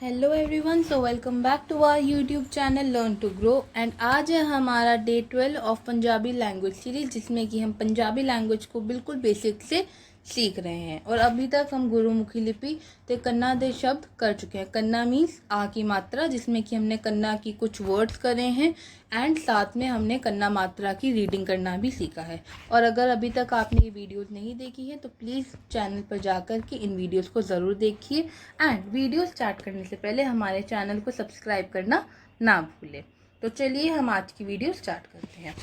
Hello everyone, so welcome back to our YouTube channel learn to grow. And आज है हमारा day 12 of Punjabi language series, जिसमें कि हम पंजाबी लैंग्वेज को बिल्कुल बेसिक से सीख रहे हैं। और अभी तक हम गुरुमुखी लिपि ते कन्ना दे शब्द कर चुके हैं। कन्ना मीन्स आ की मात्रा, जिसमें कि हमने कन्ना की कुछ वर्ड्स करे हैं एंड साथ में हमने कन्ना मात्रा की रीडिंग करना भी सीखा है। और अगर अभी तक आपने ये वीडियोस नहीं देखी है तो प्लीज़ चैनल पर जाकर के इन वीडियोस को ज़रूर देखिए। एंड वीडियो स्टार्ट करने से पहले हमारे चैनल को सब्सक्राइब करना ना भूलें। तो चलिए हम आज की वीडियो स्टार्ट करते हैं।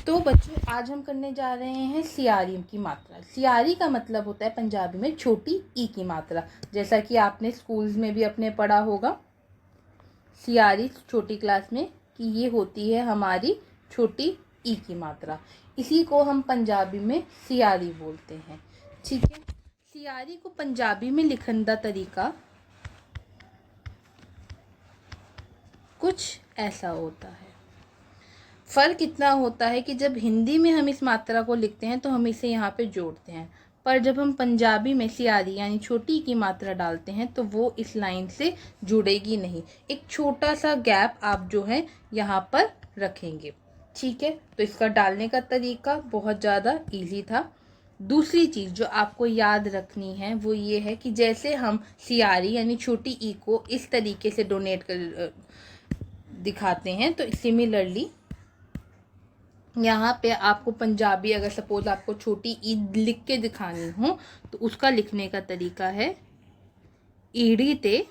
तो बच्चों, आज हम करने जा रहे हैं सियारी की मात्रा। सियारी का मतलब होता है पंजाबी में छोटी ई की मात्रा, जैसा कि आपने स्कूल्स में भी अपने पढ़ा होगा सियारी छोटी क्लास में कि ये होती है हमारी छोटी ई की मात्रा। इसी को हम पंजाबी में सियारी बोलते हैं। ठीक है, सियारी को पंजाबी में लिखने का तरीका कुछ ऐसा होता है। फ़र्क इतना होता है कि जब हिंदी में हम इस मात्रा को लिखते हैं तो हम इसे यहाँ पे जोड़ते हैं, पर जब हम पंजाबी में सियारी यानी छोटी की मात्रा डालते हैं तो वो इस लाइन से जुड़ेगी नहीं। एक छोटा सा गैप आप जो है यहाँ पर रखेंगे। ठीक है, तो इसका डालने का तरीका बहुत ज़्यादा ईजी था। दूसरी चीज़ जो आपको याद रखनी है वो ये है कि जैसे हम सियारी यानी छोटी ई को इस तरीके से डोनेट कर दिखाते हैं, तो सिमिलरली यहाँ पे आपको पंजाबी, अगर सपोज आपको छोटी ई लिख के दिखानी हो तो उसका लिखने का तरीका है ईड़ी ते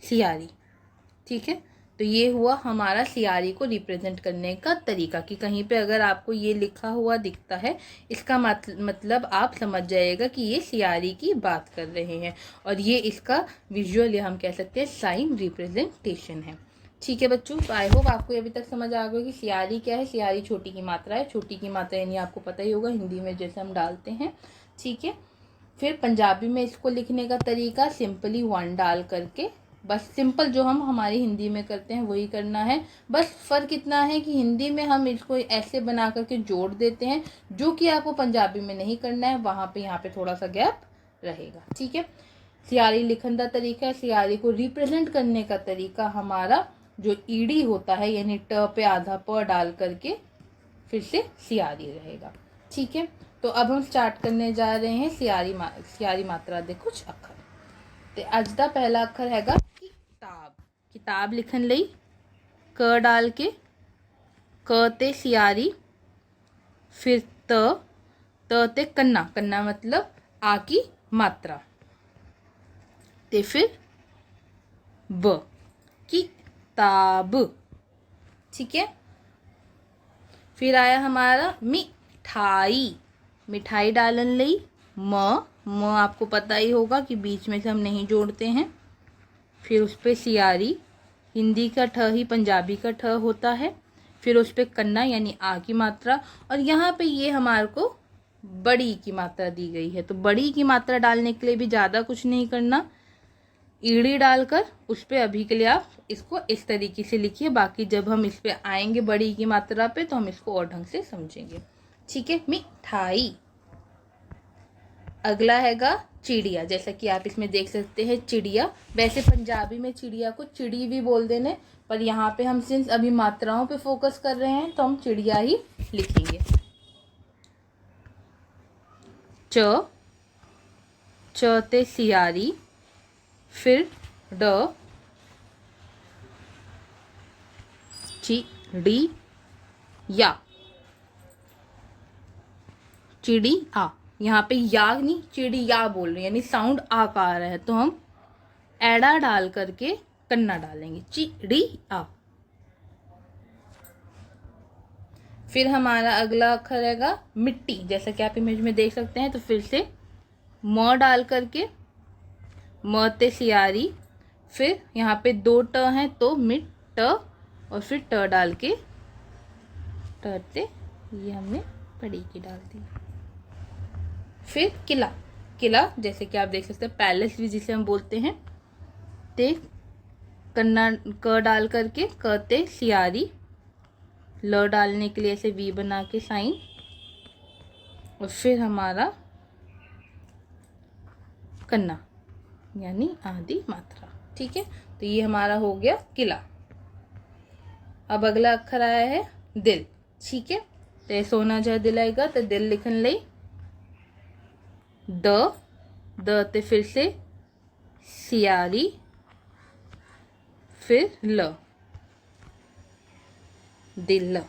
सियारी। ठीक है, तो ये हुआ हमारा सियारी को रिप्रेजेंट करने का तरीका कि कहीं पे अगर आपको ये लिखा हुआ दिखता है, इसका मतलब आप समझ जाइएगा कि ये सियारी की बात कर रहे हैं। और ये इसका विजुअल या हम कह सकते हैं साइन रिप्रेजेंटेशन है। ठीक है बच्चों, तो आई होप आपको अभी तक समझ आ गया कि सियारी क्या है। सियारी छोटी की मात्रा है। छोटी की मात्रा यानी आपको पता ही होगा हिंदी में जैसे हम डालते हैं। ठीक है, फिर पंजाबी में इसको लिखने का तरीका सिंपली वन डाल करके, बस सिंपल जो हम हमारी हिंदी में करते हैं वही करना है। बस फ़र्क इतना है कि हिंदी में हम इसको ऐसे बना करके जोड़ देते हैं, जो कि आपको पंजाबी में नहीं करना है। वहाँ पे यहाँ पे थोड़ा सा गैप रहेगा। ठीक है, सियारी लिखने का तरीका है। सियारी को रिप्रेजेंट करने का तरीका हमारा जो ईडी होता है यानी ट पे आधा प डाल करके फिर से सियारी रहेगा। ठीक है, तो अब हम स्टार्ट करने जा रहे हैं सियारी मात्रा दे कुछ अक्षर। तो अज का पहला अक्षर हैगा किताब। किताब लिखन लई क डाल के क ते सियारी, फिर त ते कन्ना, कन्ना मतलब आ की मात्रा, ते फिर ब किताब। ठीक है, फिर आया हमारा मिठाई। मिठाई डालन लई म आपको पता ही होगा कि बीच में से हम नहीं जोड़ते हैं। फिर उस पर सियारी, हिंदी का ठ ही पंजाबी का ठ होता है। फिर उस पर कन्ना यानी आ की मात्रा, और यहाँ पे ये हमारे को बड़ी की मात्रा दी गई है। तो बड़ी की मात्रा डालने के लिए भी ज़्यादा कुछ नहीं करना, ईड़ी डालकर उस पर अभी के लिए आप इसको इस तरीके से लिखिए। बाकी जब हम इस पे आएंगे बड़ी की मात्रा पे तो हम इसको और ढंग से समझेंगे। ठीक है, मिठाई। अगला हैगा चिड़िया। जैसा कि आप इसमें देख सकते हैं चिड़िया, वैसे पंजाबी में चिड़िया को चिड़ी भी बोल देने, पर यहाँ पे हम सिंस अभी मात्राओं पे फोकस कर रहे हैं तो हम चिड़िया ही लिखेंगे। च ते सियारी, फिर ड चिड़िया, चिड़िया। यहाँ पे या नहीं चिड़िया बोल रहे हैं, यानी साउंड आ का आ रहा है, तो हम एड़ा डाल करके कन्ना डालेंगे चिड़िया। फिर हमारा अगला अक्षर रहेगा मिट्टी। जैसा कि आप इमेज में देख सकते हैं, तो फिर से म डाल करके म ते सियारी, फिर यहाँ पे दो ट हैं तो मिट ट, और फिर ट डाल के ट ते ये हमने बड़ी की डाल दी। फिर किला। किला जैसे कि आप देख सकते हैं पैलेस भी जिसे हम बोलते हैं, ते कन्ना क डाल करके क ते सियारी, ल डालने के लिए ऐसे वी बना के साइन, और फिर हमारा कन्ना। यानी आधी मात्रा। ठीक है, तो ये हमारा हो गया किला। अब अगला अक्षर आया है दिल। ठीक है, तो सोना जहाँ दिल आएगा तो दिल लिखन ले। द ते फिर से सियारी, फिर ल, दिल।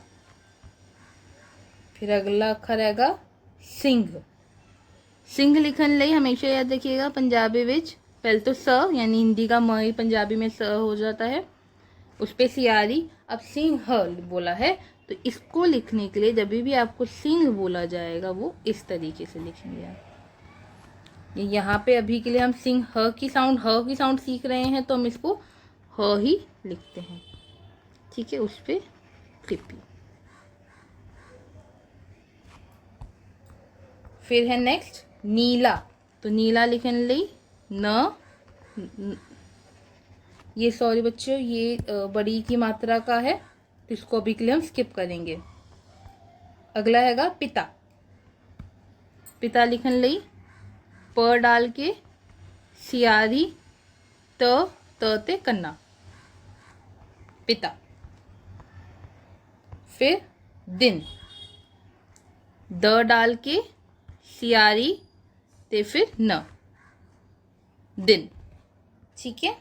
फिर अगला अक्षर आएगा सिंह। सिंह लिखन ले हमेशा याद रखिएगा पंजाबी विच पहले तो स यानी हिंदी का म ही पंजाबी में स हो जाता है, उस पे सियारी। अब सिंह बोला है तो इसको लिखने के लिए जब भी आपको सिंह बोला जाएगा वो इस तरीके से लिखेंगे आप। यहाँ पे अभी के लिए हम सिंह ह की साउंड सीख रहे हैं तो हम इसको ह ही लिखते हैं। ठीक है, उस पे क्लिपी। फिर है नेक्स्ट नीला। तो नीला लिखने ली ये सॉरी बच्चों, ये बड़ी की मात्रा का है तो इसको अभी के लिए हम स्किप करेंगे। अगला हैगा पिता। पिता लिखने ली प डाल के सियारी त ते कन्ना, पिता। फिर दिन, द डाल के सियारी ते फिर न, दिन। ठीक है,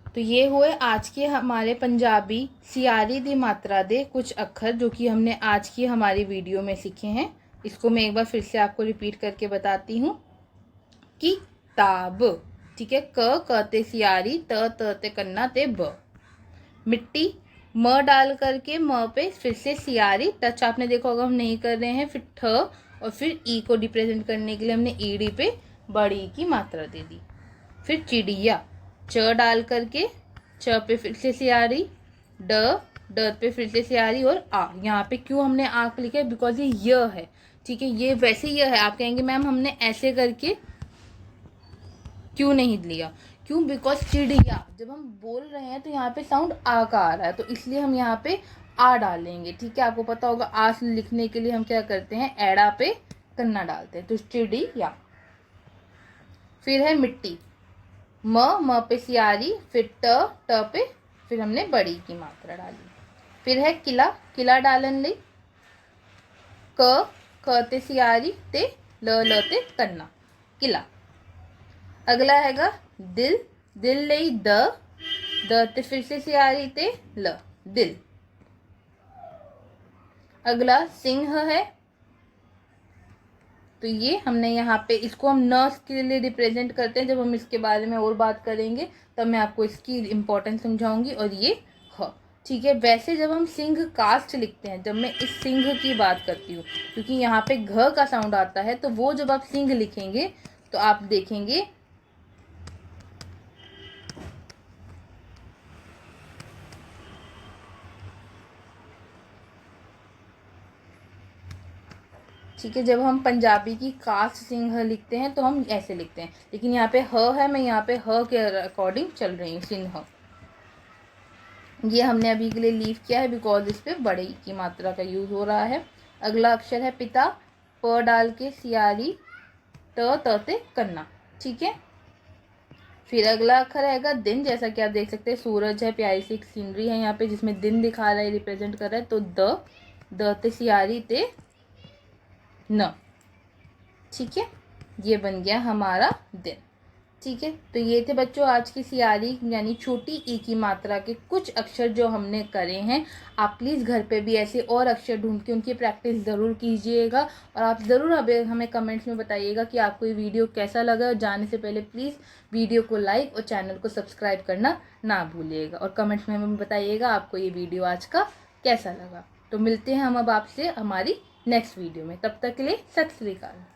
तो ये हुए आज के हमारे पंजाबी सियारी दी मात्रा दे कुछ अक्षर जो कि हमने आज की हमारी वीडियो में सीखे हैं। इसको मैं एक बार फिर से आपको रिपीट करके बताती हूँ। किताब। ठीक है, क ते सियारी, त ते कन्ना ते ब। मिट्टी, म डाल करके म पे फिर से सियारी, टच आपने देखा होगा हम नहीं कर रहे हैं। फिर ठ और फिर ई को रिप्रेजेंट करने के लिए हमने ईडी पे बड़ी की मात्रा दे दी। फिर चिड़िया, च डाल करके च पे फिर से सियारी, ड पे फिर से सियारी और आ। यहाँ पे क्यों हमने आ लिखा है, बिकॉज ये य है। ठीक है, ये वैसे य है। आप कहेंगे मैम हमने ऐसे करके क्यों नहीं लिया, क्यों, बिकॉज चिड़िया जब हम बोल रहे हैं तो यहाँ पे साउंड आ का आ रहा है तो इसलिए हम यहाँ पे आ डालेंगे। ठीक है, आपको पता होगा आ लिखने के लिए हम क्या करते हैं, एड़ा पे कन्ना डालते हैं, तो चिड़िया। फिर है मिट्टी, म पे सियारी, फिर ट पे फिर हमने बड़ी की मात्रा डाली। फिर है किला, किला डालन ले क ते सियारी ते ल ते कन्ना, किला। अगला हैगा दिल, दिल ले द ते फिर से सियारी ते ल, दिल। अगला सिंह है, तो ये हमने यहाँ पे इसको हम न के लिए रिप्रेजेंट करते हैं। जब हम इसके बारे में और बात करेंगे तब मैं आपको इसकी इम्पोर्टेंस समझाऊंगी। और ये ह। ठीक है, वैसे जब हम सिंह कास्ट लिखते हैं, जब मैं इस सिंह की बात करती हूँ क्योंकि यहाँ पे घ का साउंड आता है, तो वो जब आप सिंह लिखेंगे तो आप देखेंगे ठीक है, जब हम पंजाबी की कास्ट सिंह लिखते हैं तो हम ऐसे लिखते हैं, लेकिन यहाँ पे ह है, मैं यहाँ पे ह के अकॉर्डिंग चल रही हूँ, सिंह। ये हमने अभी के लिए लीव किया है बिकॉज इस पे बड़ी की मात्रा का यूज हो रहा है। अगला अक्षर है पिता, प डाल के सियारी त ते कन्ना। ठीक है, फिर अगला अक्षर रहेगा दिन। जैसा कि आप देख सकते हैं सूरज है, प्यारी सी एक सीनरी है यहाँ पे जिसमें दिन दिखा रहा है, रिप्रेजेंट कर रहा है, तो द ते सियारी ते न। ठीक है, ये बन गया हमारा दिन। ठीक है, तो ये थे बच्चों आज की सियारी यानी छोटी ई की मात्रा के कुछ अक्षर जो हमने करे हैं। आप प्लीज़ घर पे भी ऐसे और अक्षर ढूंढ के उनकी प्रैक्टिस ज़रूर कीजिएगा और आप ज़रूर हमें कमेंट्स में बताइएगा कि आपको ये वीडियो कैसा लगा। और जाने से पहले प्लीज़ वीडियो को लाइक और चैनल को सब्सक्राइब करना ना भूलिएगा और कमेंट्स में हमें बताइएगा आपको ये वीडियो आज का कैसा लगा। तो मिलते हैं हम अब आपसे हमारी नेक्स्ट वीडियो में, तब तक के लिए सत श्री अकाल।